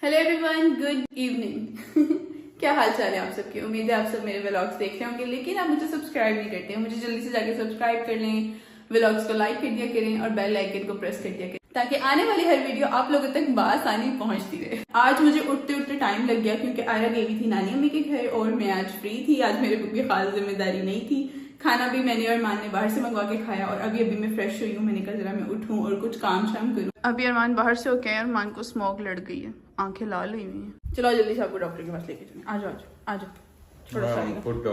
Hello everyone, good evening. क्या हाल चाल है आप सबके। उम्मीद है आप सब मेरे व्लॉग्स देख रहे होंगे, लेकिन आप मुझे सब्सक्राइब नहीं करते हैं। मुझे जल्दी से जाके सब्सक्राइब कर लें, व्लॉग्स को लाइक कर दिया करें और बेल आइकन को प्रेस कर दिया करें, ताकि आने वाली हर वीडियो आप लोगों तक बासानी पहुंचती रहे। आज मुझे उठते उठते टाइम लग गया क्योंकि आयरा गई थी नानी अम्मी के घर और मैं आज फ्री थी। आज मेरे को कोई खास जिम्मेदारी नहीं थी। खाना भी मैंने और अरमान ने बाहर से मंगवा के खाया और अभी मैं फ्रेश हुई हूँ। मैंने कहा जरा मैं उठूं और कुछ काम शाम करूँ। अभी अरमान बाहर से होके आए, अरमान को स्मोक लड़ गई है, आंखें लाल हुई हुई हैं। चलो जल्दी से आपको डॉक्टर के पास लेके चलें। आ जाओ आ जाओ थोड़ा सा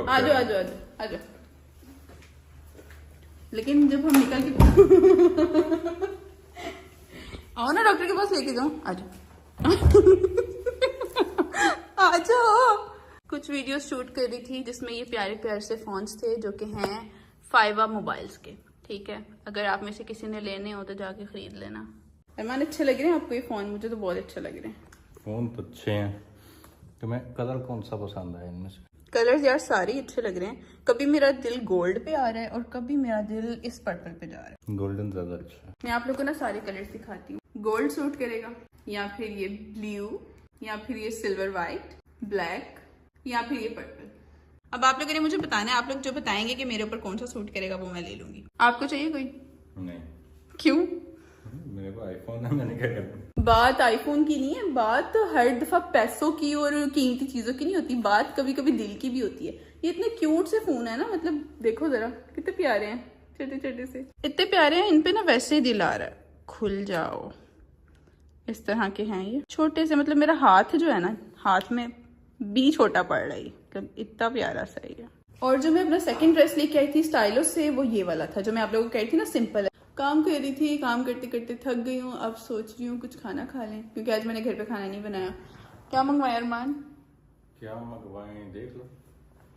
आ जाओ आ जाओ आ जाओ। लेकिन जब हम निकल के आओ ना डॉक्टर के पास लेके जाओ। आ जाओ आ जाओ। कुछ वीडियो शूट कर रही थी जिसमें ये प्यारे प्यारे से फोन्स थे जो कि हैं फाइवा मोबाइल्स के। ठीक है, अगर आप में से किसी ने लेने हो तो जाके खरीद लेना। अरमान अच्छे लग रहे हैं आपको ये फोन? मुझे तो बहुत अच्छे लग रहे हैं। फोन तो अच्छे हैं। तुम्हें कलर कौन सा पसंद है इनमें से? कलर्स यार सारे अच्छे लग रहे हैं। कभी मेरा दिल गोल्ड पे आ रहा है और कभी मेरा दिल इस पर्पल पे जा रहा है। गोल्डन ज्यादा अच्छा है। मैं आप लोगों को ना सारे कलर्स दिखाती हूँ। गोल्ड सूट करेगा, या फिर ये ब्लू, या फिर ये सिल्वर वाइट, ब्लैक, या फिर ये पर्पल। अब आप लोगों ने मुझे बताना है, आप लोग जो बताएंगे कि मेरे ऊपर कौन सा सूट करेगा वो मैं ले लूंगी। आपको चाहिए कोई? नहीं। क्यों? मेरे को आईफोन है, मैंने क्या करना। बात आईफोन की नहीं है, बात हर दफा पैसों की और कीमती चीजों की नहीं होती। बात कभी कभी दिल की भी होती है। ये इतने क्यूट से फोन है ना, मतलब देखो जरा कितने प्यारे हैं, छोटे छोटे से इतने प्यारे हैं। इन पे ना वैसे ही दिल आ रहा है। खुल जाओ, इस तरह के हैं ये छोटे से। मतलब मेरा हाथ जो है ना, हाथ में भी छोटा पड़ रहा है, मतलब इतना प्यारा सा है। और जो मैं अपना सेकंड ड्रेस लेके आई थी स्टाइलो से, वो ये वाला था जो मैं आप लोगों को कह रही थी ना सिंपल है। काम कर रही थी, काम करते करते थक गई हूँ। अब सोच रही हूँ कुछ खाना खा लें, क्योंकि आज मैंने घर पे खाना नहीं बनाया। क्या मंगवाया अरमान? क्या मंगवाएं देख लो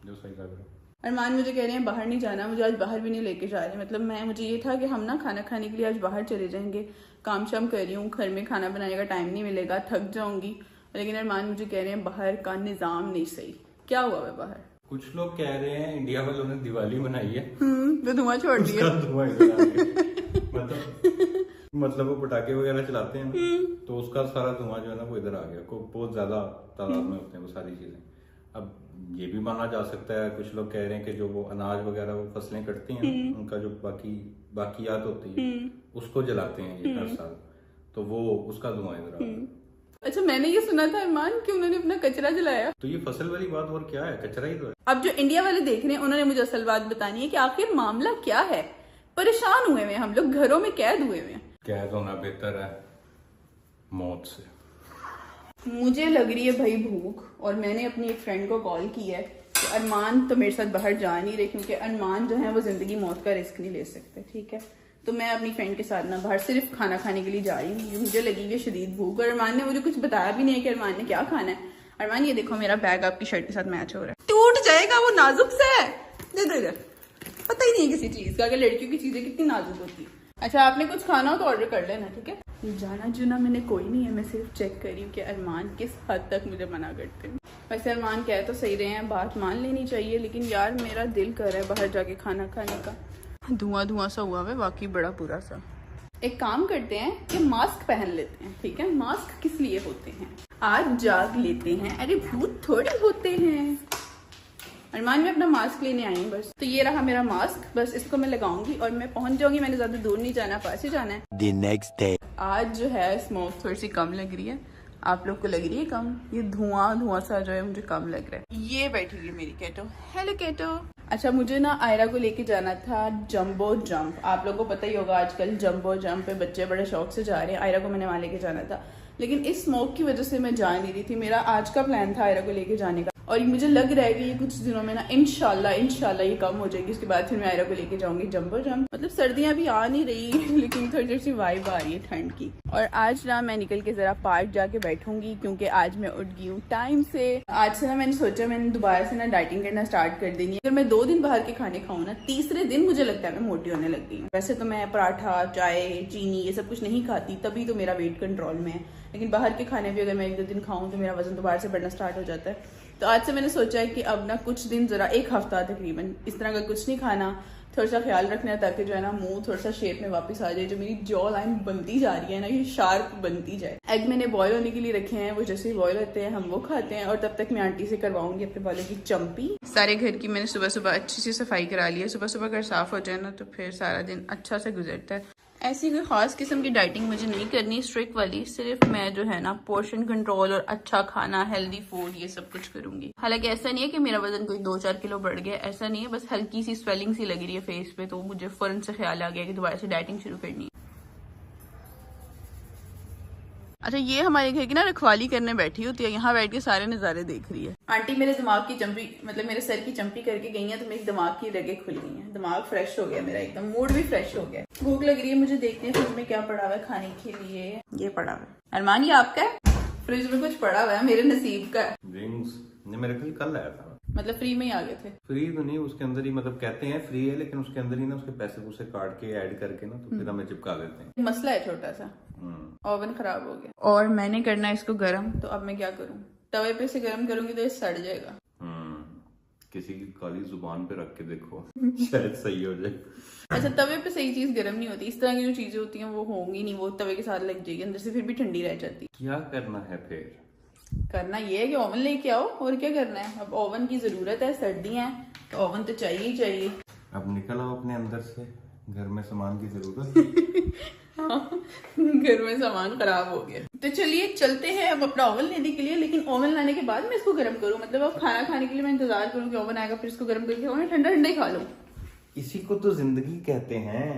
जो सही लग रहा है। अरमान मुझे कह रहे हैं बाहर नहीं जाना, मुझे आज बाहर भी नहीं लेके जा रहे। मतलब मुझे ये था कि हम ना खाना खाने के लिए आज बाहर चले जाएंगे। काम शाम कर रही हूँ, घर में खाना बनाने का टाइम नहीं मिलेगा, थक जाऊंगी। लेकिन अरमान मुझे कह रहे हैं बाहर का निजाम नहीं सही। क्या हुआ है बाहर? कुछ लोग कह रहे हैं इंडिया वालों ने दिवाली मनाई है, तो धुआं छोड़ दिया। धुआं इधर आ गया। मतलब वो पटाखे वगैरह चलाते हैं ना, तो उसका सारा धुआं जो है ना वो इधर आ गया। को बहुत ज्यादा तादाद में होते हैं वो सारी चीजें। अब ये भी माना जा सकता है, कुछ लोग कह रहे हैं कि जो वो अनाज वगैरह वो फसलें कटती हैं उनका जो बाकियात होती है उसको जलाते हैं ये हर साल, तो वो उसका धुआं इधर आ गया। अच्छा, मैंने ये सुना था अरमान कि उन्होंने अपना कचरा जलाया। तो ये फसल वाली बात और क्या है, कचरा ही तो है। अब जो इंडिया वाले देख रहे हैं उन्होंने मुझे असल बात बतानी है कि आखिर मामला क्या है। परेशान हुए हुए हम लोग, घरों में कैद हुए हुए हैं। कैद होना बेहतर है मौत से। मुझे लग रही है भाई भूख, और मैंने अपनी एक फ्रेंड को कॉल की है कि अरमान तो मेरे साथ बाहर जा नहीं रहे, क्योंकि अरमान जो है वो जिंदगी मौत का रिस्क नहीं ले सकते। ठीक है, तो मैं अपनी फ्रेंड के साथ ना बाहर सिर्फ खाना खाने के लिए जा रही हूँ। मुझे लगी है शदीद भूख, और अरमान ने मुझे कुछ बताया भी नहीं है कि अरमान ने क्या खाना है। अरमान ये देखो, मेरा बैग आपकी शर्ट के साथ मैच हो रहा है। टूट जाएगा, वो नाजुक सा है। इधर पता ही नहीं है किसी चीज का कि लड़कियों की चीजें कितनी नाजुक होती है। अच्छा, आपने कुछ खाना हो तो ऑर्डर कर लेना, ठीक है। ये जाना जुना मैंने कोई नहीं है, मैं सिर्फ चेक कर रही हूँ कि अरमान किस हद तक मुझे मना करते हैं। वैसे अरमान कह तो सही रहे हैं, बात मान लेनी चाहिए, लेकिन यार मेरा दिल कर रहा है बाहर जाके खाना खाने का। धुआं धुआं सा हुआ है वाकई, बड़ा बुरा सा। एक काम करते हैं कि मास्क पहन लेते हैं। ठीक है, मास्क किस लिए होते हैं? आज जाग लेते हैं, अरे भूत थोड़े होते हैं। अरमान में अपना मास्क लेने आई हूँ बस। तो ये रहा मेरा मास्क, बस इसको मैं लगाऊंगी और मैं पहुंच जाऊंगी। मैंने ज्यादा दूर नहीं जाना, पास ही जाना है। The next day. आज जो है स्मोक थोड़ी सी कम लग रही है। आप लोग को लग रही है कम? ये धुआं सा जो है मुझे कम लग रहा है। ये बैठी हुई मेरी केटो। Hello keto. अच्छा, मुझे ना आयरा को लेके जाना था जंबो जंप। आप लोगों को पता ही होगा आजकल जंबो जंप पे बच्चे बड़े शौक से जा रहे हैं। आयरा को मैंने वहां लेके जाना था, लेकिन इस स्मोक की वजह से मैं जा नहीं रही थी। मेरा आज का प्लान था आयरा को लेके जाने का, और मुझे लग रहा है कि ये कुछ दिनों में ना इंशाल्लाह ये कम हो जाएगी। उसके बाद फिर मैं आयरा को लेके जाऊंगी जंबो जंप। मतलब सर्दियां भी आ नहीं रही, लेकिन थोड़ी सी वाइब आ रही है ठंड की। और आज ना मैं निकल के जरा पार्क जाके बैठूंगी, क्योंकि आज मैं उठ गई हूँ टाइम से। आज से ना मैंने सोचा मैंने दोबारा से ना डाइटिंग करना स्टार्ट कर देनी है। अगर मैं 2 दिन बाहर के खाने खाऊं ना, तीसरे दिन मुझे लगता है मैं मोटी होने लग गई हूँ। वैसे तो मैं पराठा, चाय, चीनी ये सब कुछ नहीं खाती, तभी तो मेरा वेट कंट्रोल में है। लेकिन बाहर के खाने भी अगर मैं 1-2 दिन खाऊं तो मेरा वजन दोबारा से बढ़ना स्टार्ट हो जाता है। तो आज से मैंने सोचा है कि अब ना कुछ दिन जरा, 1 हफ्ता तकरीबन इस तरह का कुछ नहीं खाना, थोड़ा सा ख्याल रखना है ताकि जो है ना मुंह थोड़ा सा शेप में वापस आ जाए। जो मेरी जॉ लाइन बनती जा रही है ना, ये शार्प बनती जाए। एग मैंने बॉयल होने के लिए रखे हैं, वो जैसे ही बॉयल होते हैं हम वो खाते हैं। और तब तक मैं आंटी से करवाऊंगी अपने वाले की चंपी। सारे घर की मैंने सुबह सुबह अच्छी सी सफाई करा ली है। सुबह सुबह अगर साफ हो जाए ना तो फिर सारा दिन अच्छा से गुजरता है। ऐसी कोई खास किस्म की डाइटिंग मुझे नहीं करनी स्ट्रिक्ट वाली, सिर्फ मैं जो है ना पोर्शन कंट्रोल और अच्छा खाना, हेल्दी फूड, ये सब कुछ करूंगी। हालांकि ऐसा नहीं है कि मेरा वजन कोई 2-4 किलो बढ़ गया, ऐसा नहीं है, बस हल्की सी स्वेलिंग सी लग रही है फेस पे, तो मुझे फौरन से ख्याल आ गया कि दोबारा से डाइटिंग शुरू करनी है। अच्छा, ये हमारे घर की ना रखवाली करने बैठी होती है, यहाँ बैठ के सारे नज़ारे देख रही है। आंटी मेरे दिमाग की चंपी, मतलब मेरे सर की चंपी करके गई है, तो मेरे दिमाग की रगें खुल गई हैं। दिमाग फ्रेश हो गया मेरा, एकदम मूड भी फ्रेश हो गया। भूख लग रही है मुझे, देखते हैं फ्रिज में क्या पड़ा हुआ है खाने के लिए। ये पड़ा हुआ है अरमान, ये आपका है? फ्रिज में कुछ पड़ा हुआ है, मेरे नसीब का है। ड्रिंक्स मेरे कल आया था, मतलब फ्री में ही आ गए थे? फ्री तो नहीं, उसके अंदर ही, मतलब कहते हैं फ्री है लेकिन उसके अंदर ही ना उसके पैसे पूसे काट के ऐड करके ना तो फिर हमें चिपका देते हैं। मसला है छोटा सा, ओवन खराब हो गया और मैंने करना है इसको गर्म। तो अब मैं क्या करूं, तवे पे से गर्म करूंगी तो ये सड़ जाएगा। किसी की काली जुबान पे रख के देखो शायद सही हो जाए। अच्छा, तवे पे सही चीज गर्म नहीं होती, इस तरह की जो चीजें होती हैं वो होंगी नहीं, वो तवे के साथ लग जाएगी अंदर से, फिर भी ठंडी रह जाती। क्या करना है फिर? करना ये है कि ओवन लेके आओ, और क्या करना है। अब ओवन की जरूरत है, सर्दी है तो ओवन तो चाहिए ही चाहिए। अब निकल आओ अपने अंदर से, घर में सामान की जरूरत हाँ, घर में सामान खराब हो गया। तो चलिए चलते हैं अब अपना ओवन लेने के लिए। लेकिन ओवन लाने के बाद मैं इसको गर्म करूँ, मतलब अब खाना खाने के लिए मैं इंतजार करूँ कि ओवन आएगा, फिर इसको गर्म करके ओवन ठंडा ठंडा ही खा लूँ। इसी को तो जिंदगी कहते हैं।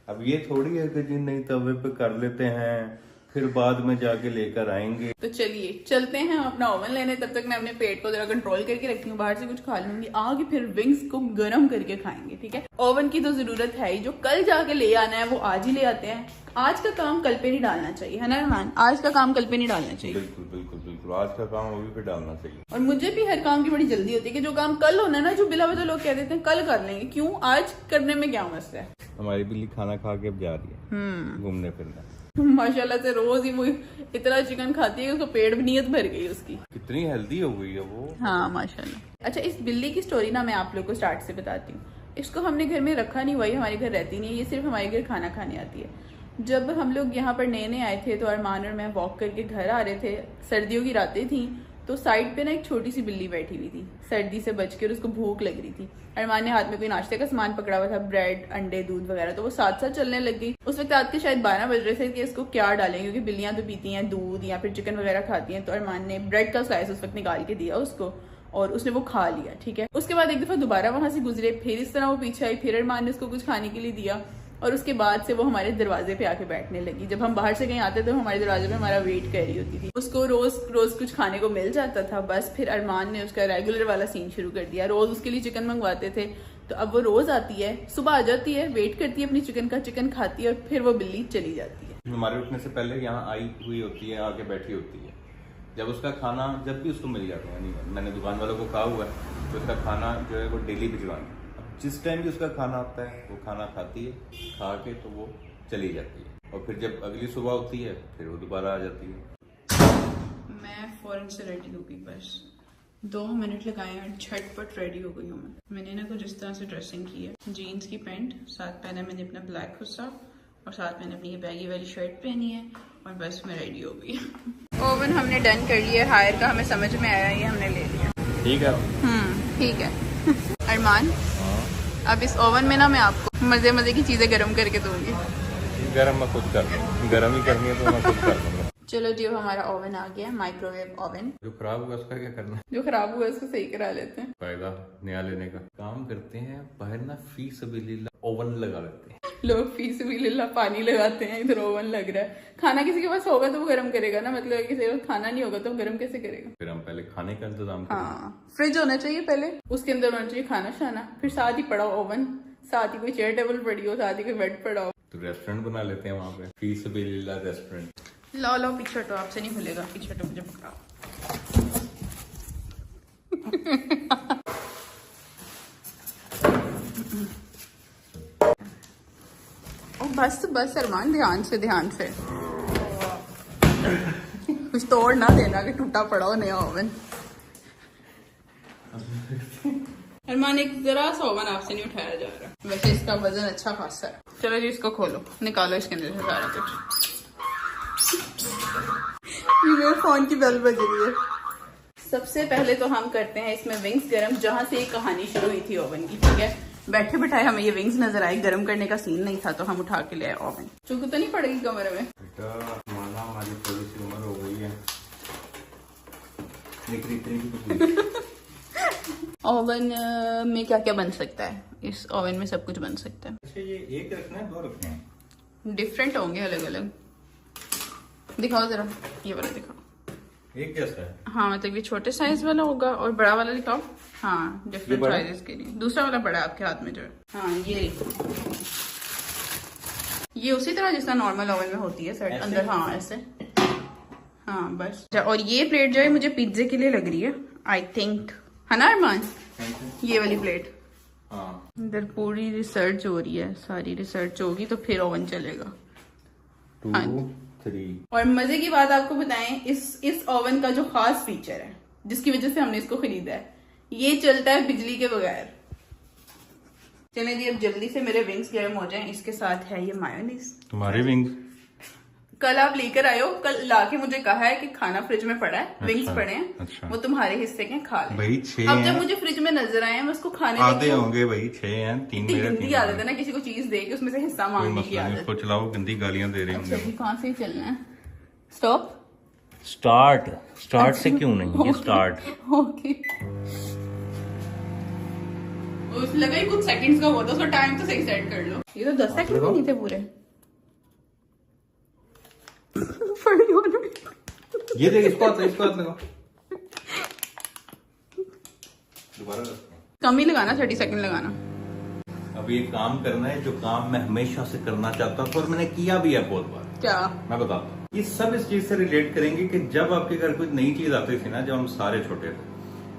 अब ये थोड़ी है कि जी नहीं तवे पे कर लेते हैं फिर बाद में जाके लेकर आएंगे। तो चलिए चलते हैं अपना ओवन लेने। तब तक मैं अपने पेट को जरा कंट्रोल करके रखती हूँ, बाहर से कुछ खा लूंगी, आगे फिर विंग्स को गर्म करके खाएंगे। ठीक है, ओवन की तो जरूरत है ही, जो कल जाके ले आना है वो आज ही ले आते हैं। आज का काम कल पे नहीं डालना चाहिए, है ना रहमान? आज का काम कल पे नहीं डालना चाहिए। बिल्कुल बिल्कुल बिल्कुल, आज का काम अभी पे डालना चाहिए। और मुझे भी हर काम की बड़ी जल्दी होती है कि जो काम कल होना है ना, जो बिला वजह लोग कह देते हैं कल कर लेंगे, क्यों आज करने में क्या मसला है। हमारी बिल्ली खाना खा के अब जा रही है घूमने फिरने। माशाल्लाह से रोज ही वो इतना चिकन खाती है कि उसको पेट भी नीयत भर गई उसकी। कितनी हेल्दी हो गई है वो। हाँ माशाल्लाह। अच्छा, इस बिल्ली की स्टोरी ना मैं आप लोग को स्टार्ट से बताती हूँ। इसको हमने घर में रखा नहीं हुआ, ये हमारे घर रहती नहीं है, ये सिर्फ हमारे घर खाना खाने आती है। जब हम लोग यहाँ पर नए नए आए थे तो अरमान और मैं वॉक करके घर आ रहे थे, सर्दियों की रातें थी, तो साइड पे ना एक छोटी सी बिल्ली बैठी हुई थी, सर्दी से बच के, और उसको भूख लग रही थी। अरमान ने हाथ में कोई नाश्ते का सामान पकड़ा हुआ था, ब्रेड, अंडे, दूध वगैरह, तो वो साथ साथ चलने लग गई। उस वक्त रात के शायद 12 बज रहे थे कि इसको क्या डालें, क्योंकि बिल्लियां तो पीती हैं दूध या फिर चिकन वगैरह खाती हैं। तो अरमान ने ब्रेड का स्लाइस उस वक्त निकाल के दिया उसको और उसने वो खा लिया। ठीक है, उसके बाद एक दफा दोबारा वहां से गुजरे, फिर इस तरह वो पीछे आई, फिर अरमान ने उसको कुछ खाने के लिए दिया और उसके बाद से वो हमारे दरवाजे पे आके बैठने लगी। जब हम बाहर से कहीं आते थे, हमारे दरवाजे पे हमारा वेट कर रही होती थी। उसको रोज रोज कुछ खाने को मिल जाता था। बस फिर अरमान ने उसका रेगुलर वाला सीन शुरू कर दिया, रोज उसके लिए चिकन मंगवाते थे। तो अब वो रोज आती है, सुबह आ जाती है, वेट करती है अपनी चिकन का, चिकन खाती है और फिर वो बिल्ली चली जाती है। हमारे उठने से पहले यहाँ आई हुई होती है, आके बैठी होती है। जब उसका खाना जब भी उसको मिल जाता है, नहीं मैंने दुकान वालों को कहा हुआ है तो उसका खाना जो है वो डेली भिजवाना। जिस टाइम भी उसका खाना आता है वो खाना खाती है, खा के तो वो चली जाती है और फिर जब अगली सुबह होती है फिर वो दोबारा आ जाती है। मैं फौरन से रेडी हो गई, बस 2 मिनट लगाए और झटपट रेडी हो गई हूँ मैंने ना कुछ इस तरह से ड्रेसिंग की है, जीन्स की पैंट, साथ पहना मैंने अपना ब्लैक हुस्सा और साथ मैंने अपनी ये बैगी वाली शर्ट पहनी है और बस मैं रेडी हो गई। ओवन हमने डन कर लिया हायर का, हमें समझ में आया, ये हमने ले लिया। ठीक है ठीक है। अरमान, अब इस ओवन में ना मैं आपको मजे मजे की चीजें गर्म करके दूंगी। गरम मैं खुद कर दूंगा, गरम ही करनी है तो मैं खुद कर दूंगा। चलो जी, हमारा ओवन आ गया, माइक्रोवेव ओवन। जो खराब हुआ उसका क्या करना है? जो खराब हुआ उसको सही करा लेते हैं। फायदा नया लेने का काम करते हैं, बाहर ना फी सबिलिल्लाह ओवन लगा लेते हैं। लोग फीस भी लिल्ला पानी लगाते हैं, इधर ओवन लग रहा है। खाना किसी के पास होगा तो वो गर्म करेगा ना, मतलब किसी के पास खाना नहीं होगा तो गर्म कैसे करेगा? फिर हम पहले खाने का इंतजाम करें। हाँ, फ्रिज होना चाहिए पहले, उसके अंदर होना चाहिए खाना शाना, फिर साथ ही पड़ा ओवन, साथ ही कोई चेयर टेबल पड़ी हो, साथ ही कोई बेड पड़ा हो। तो रेस्टोरेंट बना लेते हैं वहाँ पे, फी सबिलिल्लाह रेस्टोरेंट। लो लो पीछे हटो, आपसे नहीं खुलेगा, पीछे हटो, मुझे पकड़ाओ। बस बस अरमान, ध्यान से ध्यान से, कुछ तोड़ ना देना कि टूटा पड़ा हो नया ओवन। अरमान एक जरा सा ओवन आपसे नहीं उठाया जा रहा, वैसे इसका वजन अच्छा खासा है। चलो जी इसको खोलो, निकालो इसके अंदर से सारा कुछ। मेरे फोन की बेल बज रही है। सबसे पहले तो हम करते हैं इसमें विंग्स गरम, जहां से एक कहानी शुरू हुई थी ओवन की, ठीक है। बैठे बैठाए हमें ये विंग्स नजर आए, गरम करने का सीन नहीं था तो हम उठा के ले आए ओवन। चूक तो नहीं पड़ेगी कमरे में? बेटा माना हमारी थोड़ी सी उम्र हो गई है, ओवन में क्या क्या बन सकता है? इस ओवन में सब कुछ बन सकता है। अच्छा ये एक रखना है, दो रखना है? डिफरेंट होंगे अलग अलग। दिखाओ जरा, ये वाला दिखाओ। एक कैसा है? हाँ मतलब ये छोटे साइज वाला होगा और बड़ा वाला दिखाओ। हाँ डिफरेंट साइजेस के लिए। दूसरा वाला बड़ा है आपके हाथ में जो है। हाँ ये उसी तरह जिस तरह नॉर्मल ओवन में होती है सेट अंदर। हाँ ऐसे, हाँ बस। और ये प्लेट जो है मुझे पिज्जे के लिए लग रही है आई थिंक, है ना अरमान? ये वाली प्लेट। हाँ इधर पूरी रिसर्च हो रही है, सारी रिसर्च होगी तो फिर ओवन चलेगा। 2 3। और मजे की बात आपको बताएं, इस ओवन का जो खास फीचर है जिसकी वजह से हमने इसको खरीदा है, ये चलता है बिजली के बगैर। चलें जी अब जल्दी से मेरे विंग्स गर्म हो जाएं। इसके साथ है ये मायोनीज। तुम्हारे विंग्स कल आप लेकर आए हो, कल लाके मुझे कहा है कि खाना फ्रिज में पड़ा है। अच्छा, विंग्स पड़े हैं। अच्छा। वो तुम्हारे हिस्से के, खा ले। भाई 6 अब जब मुझे फ्रिज में नजर आए मैं उसको खाने आधे लगी हूँ। होंगे भाई, 6 हैं, 3 मेरे, 3 गंदी आदत है ना किसी को चीज दे के उसमें से हिस्सा कोई मांगने की मसला नहीं, आदत। उसको चलाओ, गंदी गालियां दे रहे अच्छा होंगे। जी कहाँ से चलना है? स्टॉप। स्टार्ट से क्यों नहीं, ये स्टार्ट। ओके। उस लगा ही कुछ सेकंड्स का हुआ था, उसका टाइम तो सही सेट कर लो। ये तो 10 सेकंड भी नहीं थे पूरे। ये देख, इसको हाथ लगाओ। दोबारा कम ही लगाना, 30 सेकंड लगाना। अब ये काम करना है जो काम मैं हमेशा से करना चाहता था और मैंने किया भी है बहुत बार। क्या? मैं बताता हूँ। ये सब इस चीज से रिलेट करेंगे कि जब आपके घर कोई नई चीज आती थी ना, जब हम सारे छोटे थे,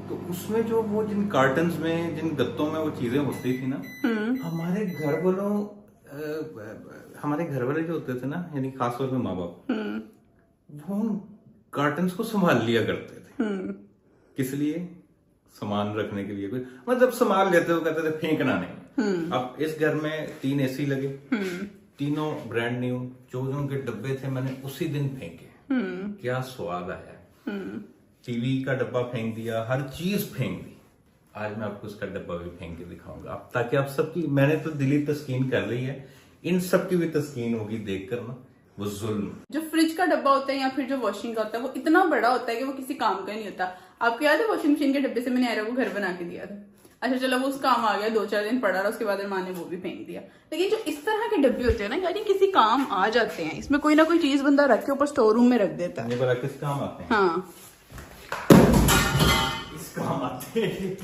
तो उसमें जो वो जिन कार्टन्स में, जिन गत्तों में वो चीजें होती थी ना, हमारे घर वाले जो होते थे ना, यानी खासतौर पे माँ बाप, वो उन कार्टन्स को संभाल लिया करते थे। किस लिए? सामान रखने के लिए। मतलब संभाल लेते थे, कहते थे फेंकना नहीं। अब इस घर में 3 AC लगे, तीनों ब्रांड न्यू, जो उनके डब्बे थे मैंने उसी दिन फेंके। क्या स्वाद आया। टीवी का डब्बा फेंक दिया, हर चीज फेंक दी। आज मैं आपको इसका डब्बा भी फेंक के दिखाऊंगा अब, ताकि आप सबकी, मैंने तो दिली तस्कीन कर ली है, इन सब की भी तस्कीन होगी देख कर ना, वो जुल्म। जो फ्रिज का डब्बा होता है या फिर जो वॉशिंग का होता है, वो इतना बड़ा होता है कि वो किसी काम का नहीं होता। आपको याद है वॉशिंग मशीन के डब्बे से मैंने आयरा को घर बना के दिया था। अच्छा चलो वो उस काम आ गया, 2-4 दिन पड़ा रहा, उसके बाद अरमान ने वो भी फेंक दिया। लेकिन जो इस तरह के डब्बे होते हैं ना, यानी किसी काम आ जाते हैं, इसमें कोई ना कोई चीज बंदा रख के ऊपर स्टोर रूम में रख देता है। ये बड़ा किस काम आते हैं? हाँ इस काम आते हैं।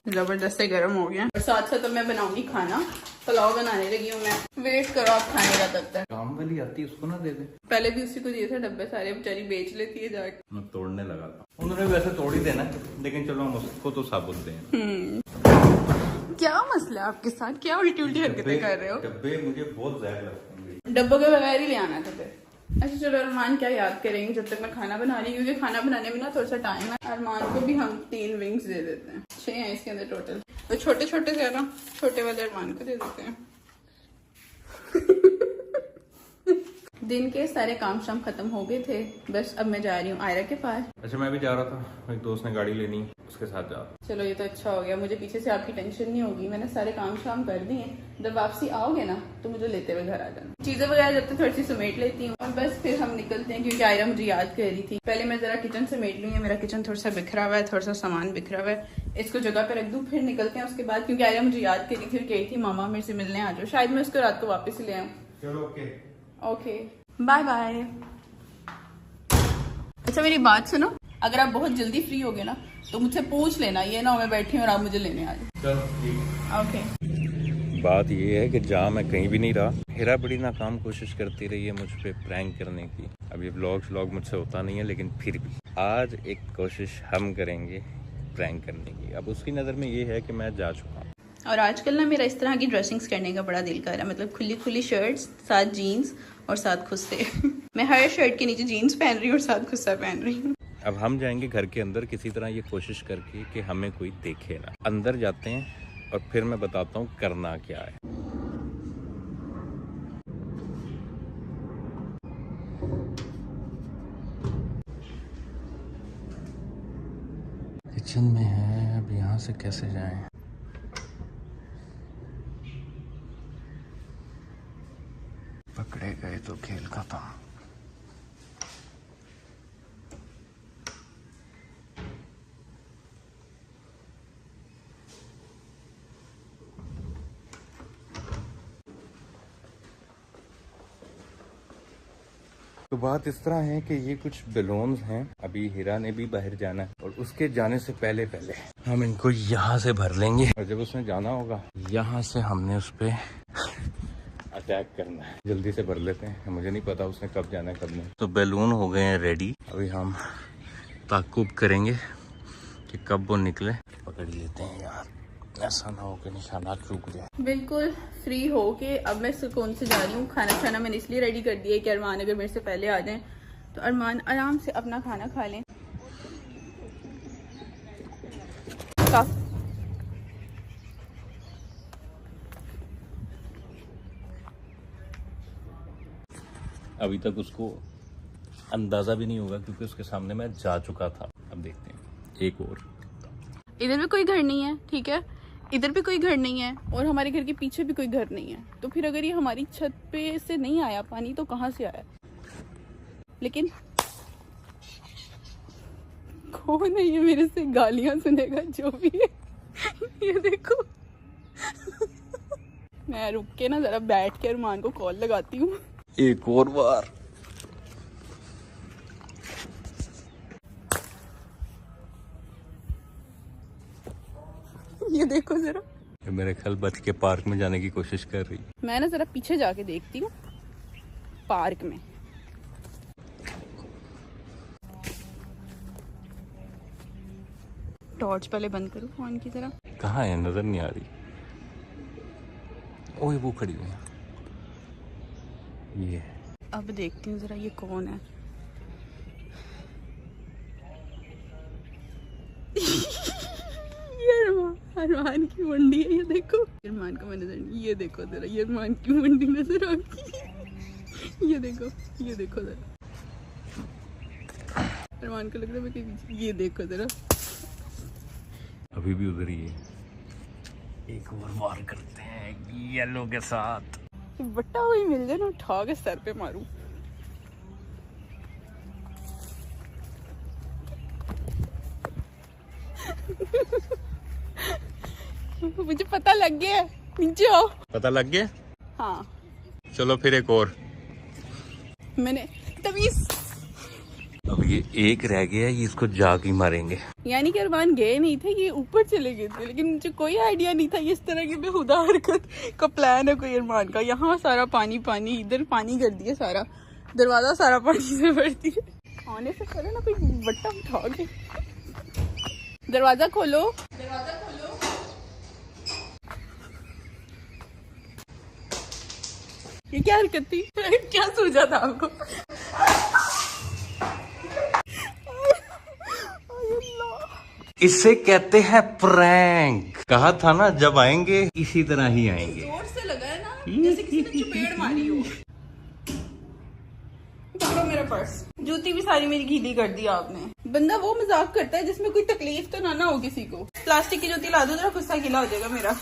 जबरदस्त से गर्म हो गया। और साथ साथ तो मैं बनाऊंगी खाना, पुलाव बनाने लगी हूँ मैं। वेट करो आप खाने का तब तक। काम वाली आती है, उसको ना दे दे। पहले भी उसी को दिए थे डब्बे सारे, बेचारी बेच लेती है जाके। मैं तोड़ने लगा था, उन्होंने वैसे तोड़ ही देना, लेकिन चलो हम उसको तो साबुत दें। क्या मसला है आपके साथ? क्या उल्टी उल्टी हरकतें कर रहे हो? डब्बे मुझे बहुत जहर लगते हैं। डब्बों के बगैर ही ले आना था फिर। अच्छा चलो अरमान क्या याद करेंगे जब तक मैं खाना बना रही हूँ, क्योंकि खाना बनाने में ना थोड़ा सा टाइम है। अरमान को भी हम 3 विंग्स दे देते हैं, 6 हैं इसके अंदर टोटल। तो छोटे छोटे से ना, छोटे वाले अरमान को दे देते हैं। दिन के सारे काम शाम खत्म हो गए थे, बस अब मैं जा रही हूँ आयरा के पास। अच्छा मैं भी जा रहा था, एक दोस्त ने गाड़ी लेनी, उसके साथ जा। चलो ये तो अच्छा हो गया, मुझे पीछे से आपकी टेंशन नहीं होगी। मैंने सारे काम शाम कर दिए। जब वापसी आओगे ना तो मुझे लेते हुए घर आ जाना। चीजें वगैरह जब तक थोड़ी सी समेट लेती हूँ और बस फिर हम निकलते हैं, क्योंकि आयरा मुझे याद कर रही थी। पहले मैं जरा किचन समेट लूँ, मेरा किचन थोड़ा सा बिखरा हुआ है, थोड़ा सा सामान बिखरा हुआ है, इसको जगह पे रख दूँ, फिर निकलते हैं उसके बाद। क्योंकि आयरा मुझे याद कर रही थी, कही थी मामा मेरे से मिलने आ जाओ, शायद मैं उसको रात को वापस ले आऊँ। चलो ओके ओके बाय बाय। अच्छा मेरी बात सुनो, अगर आप बहुत जल्दी फ्री होगे ना तो मुझसे पूछ लेना, ये ना मैं बैठी हूँ और आप मुझे लेने आ जाओ। चलो ठीक। ओके। बात ये है कि जहाँ मैं कहीं भी नहीं रहा, हेरा बड़ी नाकाम कोशिश करती रही है मुझ पे प्रैंक करने की। अब ये व्लॉग मुझसे होता नहीं है, लेकिन फिर भी आज एक कोशिश हम करेंगे प्रैंक करने की। अब उसकी नज़र में ये है कि मैं जा चुका हूँ। और आजकल ना मेरा इस तरह की ड्रेसिंग्स करने का बड़ा दिल कर रहा है, मतलब खुली खुली शर्ट्स, साथ जीन्स और साथ खुस्से। मैं हर शर्ट के नीचे जीन्स पहन रही हूँ और साथ खुस्सा पहन रही हूँ। अब हम जाएंगे घर के अंदर किसी तरह ये कोशिश करके कि हमें कोई देखे ना। अंदर जाते हैं और फिर मैं बताता हूँ करना क्या है। किचन में है, अब यहाँ से कैसे जाएं? पकड़े गए तो खेल खत्म। तो बात इस तरह है कि ये कुछ बैलून्स हैं। अभी हीरा ने भी बाहर जाना है और उसके जाने से पहले पहले हम इनको यहाँ से भर लेंगे और जब उसने जाना होगा यहाँ से हमने उस पे अटैक करना है। जल्दी से भर लेते हैं, मुझे नहीं पता उसने कब जाना है कब नहीं। तो बैलून हो गए हैं रेडी, अभी हम ताकुब करेंगे कि कब वो निकले। पकड़ लेते हैं यार, ऐसा ना हो कि निशाना चूक जाए। बिल्कुल फ्री हो के अब मैं सुकून से जा रही हूँ। खाना खाना मैंने इसलिए रेडी कर दिया है कि अरमान अगर मेरे से पहले आ जाएं तो अरमान आराम से अपना खाना खा लें। अभी तक उसको अंदाजा भी नहीं होगा क्योंकि उसके सामने मैं जा चुका था। अब देखते हैं एक और। इधर भी कोई घर नहीं है, ठीक है, इधर भी कोई घर नहीं है और हमारे घर के पीछे भी कोई घर नहीं है। तो फिर अगर ये हमारी छत पे से नहीं आया पानी तो कहाँ से आया? लेकिन कौन है ये मेरे से गालियां सुनेगा जो भी है। ये देखो मैं रुक के ना जरा बैठ के अरमान को कॉल लगाती हूँ एक और बार। ये देखो जरा, मेरे ख्याल बच के पार्क में जाने की कोशिश कर रही। मैं ना जरा पीछे जाके देखती हूँ पार्क में। टॉर्च पहले बंद करो फोन की तरह। कहाँ है, नजर नहीं आ रही। ओए वो खड़ी हुई है ये। अब देखती हूँ जरा ये कौन है। ये अरमान की मंडी है, ये देखो। अरमान को मैं नजर नहीं, ये देखो जरा, ये अरमान की मंडी नजर आ गई। ये देखो, ये देखो जरा, अरमान को लग रहा है मैं कहीं पीछे। ये देखो जरा, अभी भी उधर ही है। एक और वार करते हैं येलो के साथ। बट्टा हुई मिल जाए ना, उठा के सर पे मारूं। मुझे पता लग गया, नीचे आओ। पता लग गया? हाँ चलो फिर एक और। मैंने तभी। अब ये एक रह गया, ये इसको जाग ही मारेंगे। यानी कि अरमान गए नहीं थे, ये ऊपर चले गए थे, लेकिन मुझे कोई आइडिया नहीं था ये इस तरह की बेहुदा हरकत का प्लान है कोई अरमान का। यहाँ सारा पानी पानी, इधर पानी कर दिया सारा, दरवाजा सारा पानी से भर दिया। आने से पहले ना कोई बट्टा उठा के। दरवाजा खोलो, दरवाजा खोलो। ये क्या हरकत थी? क्या सूझा था आपको? इसे कहते हैं प्रैंक। कहा था ना जब आएंगे इसी तरह ही आएंगे। जोर से लगा है ना, जैसे किसी ने चपेट मारी हो। पकड़ो मेरा पर्स। जूती भी सारी मेरी गीली कर दी आपने। बंदा वो मजाक करता है जिसमें कोई तकलीफ तो ना हो किसी को। प्लास्टिक की जूती ला दो जरा, गुस्सा गीला हो जाएगा मेरा।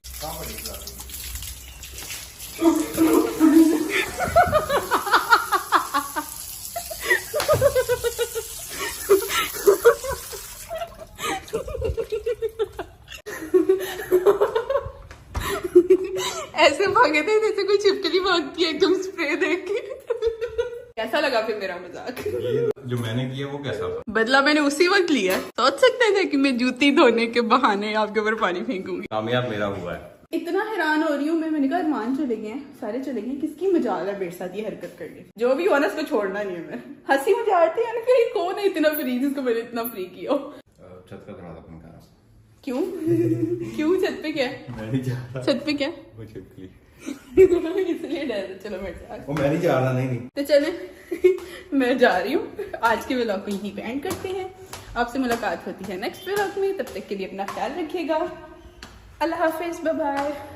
ऐसे भागे थे जैसे कोई छिपकली भागती है एकदम स्प्रे देख के। कैसा लगा फिर मेरा मजाक? ये जो मैंने किया वो कैसा था? बदला मैंने उसी वक्त लिया। सोच सकते थे कि मैं जूती धोने के बहाने आपके ऊपर पानी फेंकूंगी। कामयाब मेरा हुआ है। इतना हैरान हो रही हूँ मैंने कहा अरमान चले गए हैं, सारे चले गए, किसकी मजाल है मेरे साथ ये हरकत करके। जो भी हो ना इसको छोड़ना नहीं है। मैं हंसी मजाक थी, फिर कौन है इतना फ्री जिसको मैंने इतना फ्री किया हो। छत का दरवाजा बंद करा। क्यों? क्यों? छत पे क्या? मैं नहीं जा रहा। छत पे क्या? वो छिपकली। इसलिए डर। चलो मेरे साथ। वो मैं नहीं जा रहा। नहीं तो चले मैं जा रही हूँ। आज के व्लॉग को यहीं पे एंड करते हैं। आपसे मुलाकात होती है नेक्स्ट व्लॉग में। तब तक के लिए अपना ख्याल रखिएगा। अल्लाह हाफिज, बाय बाय।